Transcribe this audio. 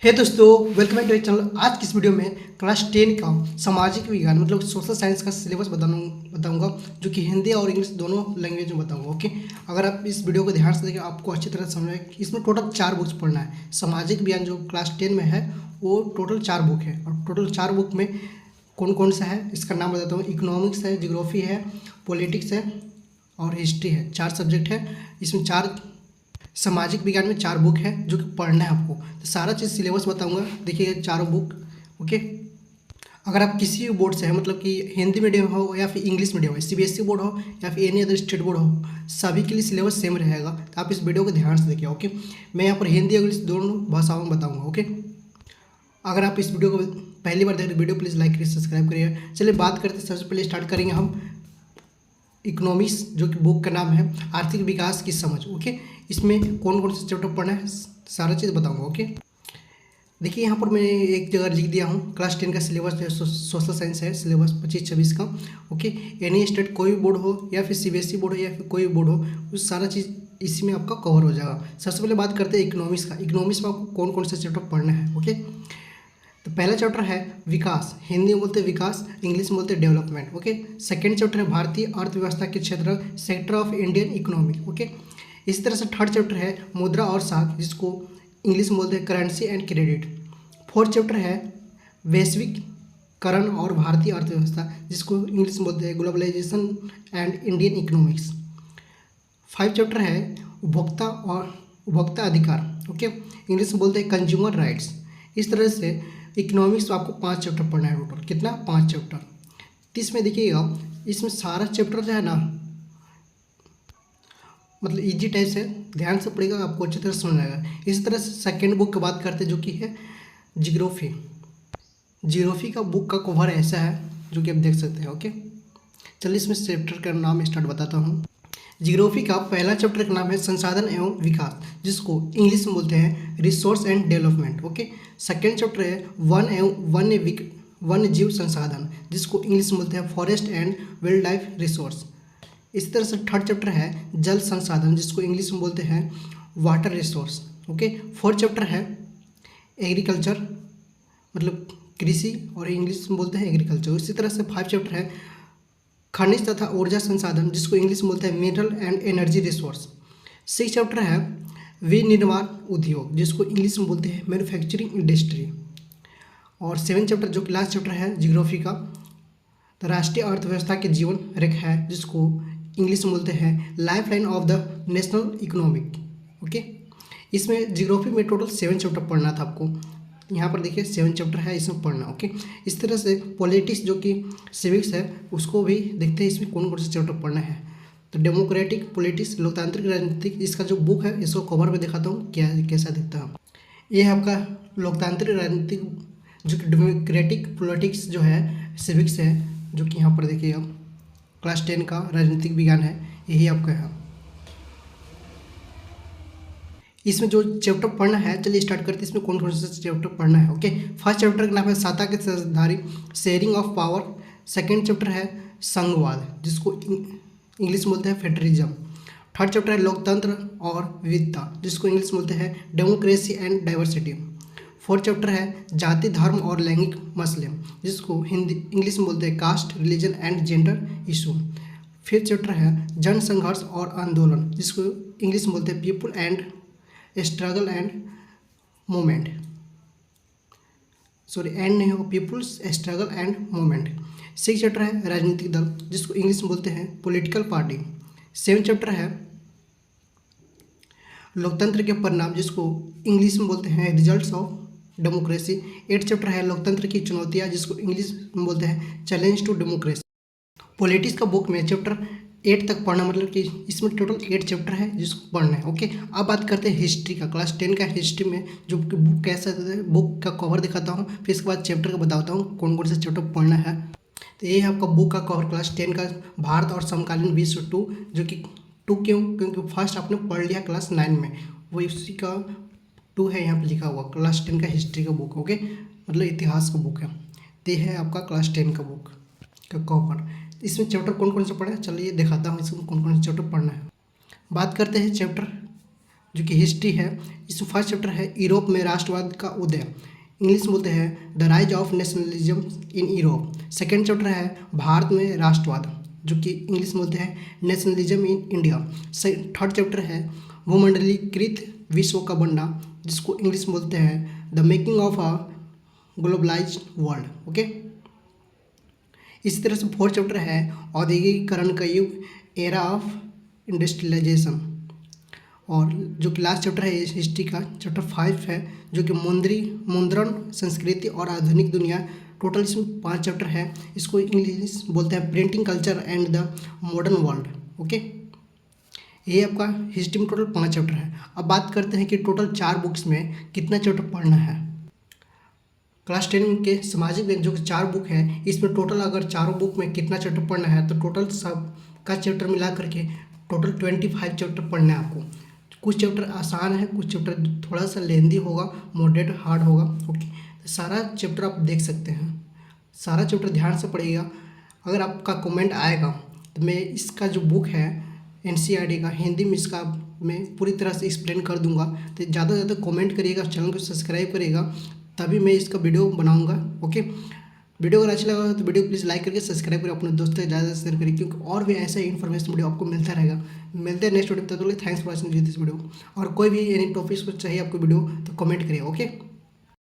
हे दोस्तों, welcome to channel. आज की इस वीडियो में क्लास 10 का सामाजिक विज्ञान मतलब सोशल साइंस का सिलेबस बताऊंगा जो कि हिंदी और इंग्लिश दोनों लैंग्वेज में बताऊंगा। ओके, अगर आप इस वीडियो को ध्यान से देखें आपको अच्छी तरह समझ में कि इसमें टोटल 4 बुक्स पढ़ना है। सामाजिक विज्ञान जो क्लास 10 में है वो टोटल 4 बुक है और टोटल 4 बुक में कौन कौन सा है इसका नाम बताता हूँ। इकोनॉमिक्स है, जियोग्राफी है, पॉलिटिक्स है और हिस्ट्री है। 4 सब्जेक्ट है। इसमें 4 सामाजिक विज्ञान में 4 बुक है जो कि पढ़ना है आपको। तो सारा चीज़ सिलेबस बताऊंगा। देखिए चारों बुक। ओके, अगर आप किसी भी बोर्ड से हैं मतलब कि हिंदी मीडियम हो या फिर इंग्लिश मीडियम हो, सीबीएसई बोर्ड हो या फिर एनी अदर स्टेट बोर्ड हो, सभी के लिए सिलेबस सेम रहेगा। तो आप इस वीडियो को ध्यान से देखिए। ओके, मैं यहाँ पर हिंदी और इंग्लिश दोनों भाषाओं में बताऊँगा। ओके, अगर आप इस वीडियो को पहली बार देख रहे वीडियो प्लीज़ लाइक करिए, सब्सक्राइब करिए। चलिए बात करते हैं। सबसे पहले स्टार्ट करेंगे हम इकोनॉमिक्स जो कि बुक का नाम है आर्थिक विकास की समझ। ओके, इसमें कौन कौन से चैप्टर पढ़ना है सारा चीज़ बताऊंगा। ओके, देखिए यहाँ पर मैं एक जगह लिख दिया हूँ क्लास 10 का सिलेबस जो सोशल साइंस है, सिलेबस 25-26 का। ओके, एनी स्टेट कोई भी बोर्ड हो या फिर सीबीएसई बोर्ड हो या फिर कोई भी बोर्ड हो, उस सारा चीज़ इसी में आपका कवर हो जाएगा। सबसे पहले बात करते हैं इकोनॉमिक्स का। इकोनॉमिक्स में आपको कौन कौन से चैप्टर पढ़ना है। ओके, तो पहला चैप्टर है विकास, हिंदी में बोलते हैं विकास, इंग्लिश में बोलते हैं डेवलपमेंट। ओके, सेकंड चैप्टर है भारतीय अर्थव्यवस्था के क्षेत्र, sector of Indian economy. Okay, इसी तरह से थर्ड चैप्टर है मुद्रा और साख, जिसको इंग्लिश में बोलते हैं currency and credit. Fourth chapter है वैश्विकरण और भारतीय अर्थव्यवस्था, जिसको इंग्लिश में बोलते हैं globalisation and Indian economics. 5 chapter है उपभोक्ता अधिकार। ओके, इंग्लिश में बोलते हैं कंज्यूमर राइट्स। इस तरह से इकोनॉमिक्स आपको 5 चैप्टर पढ़ना है टोटल। कितना? 5 चैप्टर। तो इसमें देखिएगा, इसमें सारा चैप्टर जो है ना मतलब इजी टाइप से ध्यान से पढ़ेगा, आपको अच्छी तरह समझ आएगा। इसी तरह से सेकेंड बुक की बात करते हैं जो कि है जियोग्राफी। जियोग्राफी का बुक का कवर ऐसा है जो कि आप देख सकते हैं। ओके, चलिए इसमें चैप्टर का नाम स्टार्ट बताता हूँ। जियोग्राफी का पहला चैप्टर का नाम है संसाधन एवं विकास, जिसको इंग्लिश में बोलते हैं resource and development. Okay, second chapter है वन एवं वन्य जीव संसाधन, जिसको इंग्लिश में बोलते हैं forest and wild life resource. इसी तरह से थर्ड चैप्टर है जल संसाधन, जिसको इंग्लिश में बोलते हैं water resource. Okay, fourth chapter है एग्रीकल्चर मतलब कृषि और इंग्लिश में बोलते हैं एग्रीकल्चर। इसी तरह से 5 चैप्टर है खनिज तथा ऊर्जा संसाधन, जिसको इंग्लिश में बोलते हैं mineral and energy resource. 6 chapter है विनिर्माण उद्योग, जिसको इंग्लिश में बोलते हैं मैन्युफैक्चरिंग इंडस्ट्री। और 7 चैप्टर जो कि लास्ट चैप्टर है जियोग्राफी का, तो राष्ट्रीय अर्थव्यवस्था के जीवन रेखा है, जिसको इंग्लिश में बोलते हैं life line of the national economic. Okay, इसमें जियोग्राफी में टोटल 7 चैप्टर पढ़ना था आपको। यहाँ पर देखिए 7 चैप्टर है, इसमें पढ़ना। ओके, इस तरह से पॉलिटिक्स जो कि सिविक्स है उसको भी देखते हैं इसमें कौन कौन से चैप्टर पढ़ना है। तो डेमोक्रेटिक पॉलिटिक्स लोकतांत्रिक राजनीतिक, इसका जो बुक है इसको कवर में दिखाता हूँ क्या कैसा दिखता है। ये है आपका लोकतांत्रिक राजनीतिक जो कि डेमोक्रेटिक पॉलिटिक्स जो है सिविक्स है, जो कि यहाँ पर देखिए आप क्लास 10 का राजनीतिक विज्ञान है, यही आपका है। इसमें जो चैप्टर पढ़ना है चलिए स्टार्ट करते हैं। इसमें कौन कौन से चैप्टर पढ़ना है। ओके, फर्स्ट चैप्टर का नाम है साता के साझेदारी, sharing of power. Second chapter है संघवाद, जिसको इंग्लिश में बोलते हैं फेडरलिज्म। थर्ड चैप्टर है लोकतंत्र और विविधता, जिसको इंग्लिश में बोलते हैं democracy and diversity. Fourth chapter है जाति धर्म और लैंगिक मसले, जिसको हिंदी इंग्लिश में बोलते हैं caste religion and gender issue. Fifth chapter है जन संघर्ष और आंदोलन, जिसको इंग्लिश में बोलते हैं people and struggle and movement. Sorry, and नहीं हो, people's struggle and movement. Six chapter है राजनीतिक दल, जिसको इंग्लिश में बोलते हैं पॉलिटिकल पार्टी। सेवन चैप्टर है लोकतंत्र के परिणाम, जिसको इंग्लिश में बोलते हैं results of democracy. Eight chapter है लोकतंत्र की चुनौतियां, जिसको इंग्लिश में बोलते हैं चैलेंज टू डेमोक्रेसी। पॉलिटिक्स का बुक में चैप्टर 8 तक पढ़ना, मतलब कि इसमें टोटल 8 चैप्टर है जिसको पढ़ना है। ओके, अब बात करते हैं हिस्ट्री का। क्लास 10 का हिस्ट्री में जो बुक कैसा है, बुक का कवर दिखाता हूँ, फिर इसके बाद चैप्टर का बताता हूँ कौन कौन से चैप्टर पढ़ना है। तो ये है आपका बुक का कवर क्लास 10 का, भारत और समकालीन विश्व 2, जो कि 2 क्यों, क्योंकि फर्स्ट आपने पढ़ लिया क्लास 9 में, वो इसी का 2 है यहाँ पर लिखा हुआ। क्लास 10 का हिस्ट्री का बुक। ओके, मतलब इतिहास का बुक है। तो ये है आपका क्लास 10 का बुक का कवर। इसमें चैप्टर कौन कौन से पढ़ा है चलिए दिखाता हूँ इसमें कौन कौन से चैप्टर पढ़ना है। बात करते हैं चैप्टर जो कि हिस्ट्री है, इसमें फर्स्ट चैप्टर है यूरोप में राष्ट्रवाद का उदय, इंग्लिश में बोलते हैं the rise of nationalism in Europe. Second chapter है भारत में राष्ट्रवाद, जो कि इंग्लिश में बोलते हैं nationalism in India. Third chapter है भूमंडलीकृत विश्व का बनना, जिसको इंग्लिश में बोलते हैं the making of a globalised world. Okay, इसी तरह से फोर्थ चैप्टर है औद्योगिकीकरण का युग, एरा ऑफ इंडस्ट्रियलाइजेशन। और जो कि लास्ट चैप्टर है हिस्ट्री का, चैप्टर 5 है, जो कि मुद्रण संस्कृति और आधुनिक दुनिया। टोटल इसमें 5 चैप्टर है। इसको इंग्लिश बोलते हैं printing culture and the modern world. Okay, ये आपका हिस्ट्री में टोटल 5 चैप्टर है। अब बात करते हैं कि टोटल 4 बुक्स में कितना चैप्टर पढ़ना है। क्लास 10 के सामाजिक विज्ञान जो कि 4 बुक है, इसमें टोटल अगर चारों बुक में कितना चैप्टर पढ़ना है, तो टोटल सब का चैप्टर मिला करके टोटल 25 चैप्टर पढ़ना है आपको। कुछ चैप्टर आसान है, कुछ चैप्टर थोड़ा सा लेंदी होगा, मॉडरेट हार्ड होगा। ओके, तो सारा चैप्टर आप देख सकते हैं, सारा चैप्टर ध्यान से पढ़िएगा। अगर आपका कमेंट आएगा तो मैं इसका जो बुक है NCERT का हिंदी में इसका मैं पूरी तरह से एक्सप्लेन कर दूंगा। तो ज़्यादा से ज़्यादा कमेंट करिएगा, चैनल को सब्सक्राइब करिएगा, तभी मैं इसका वीडियो बनाऊंगा। ओके, वीडियो अगर अच्छा लगा तो वीडियो प्लीज़ लाइक करके सब्सक्राइब करें, अपने दोस्तों के ज़्यादा शेयर करें, क्योंकि और भी ऐसा इन्फॉर्मेशन वीडियो आपको मिलता रहेगा। मिलते हैं नेक्स्ट वीडियो, तब तक thanks for watching this video. और कोई भी एनी टॉपिक्स को चाहिए आपको वीडियो तो कमेंट करिए। ओके।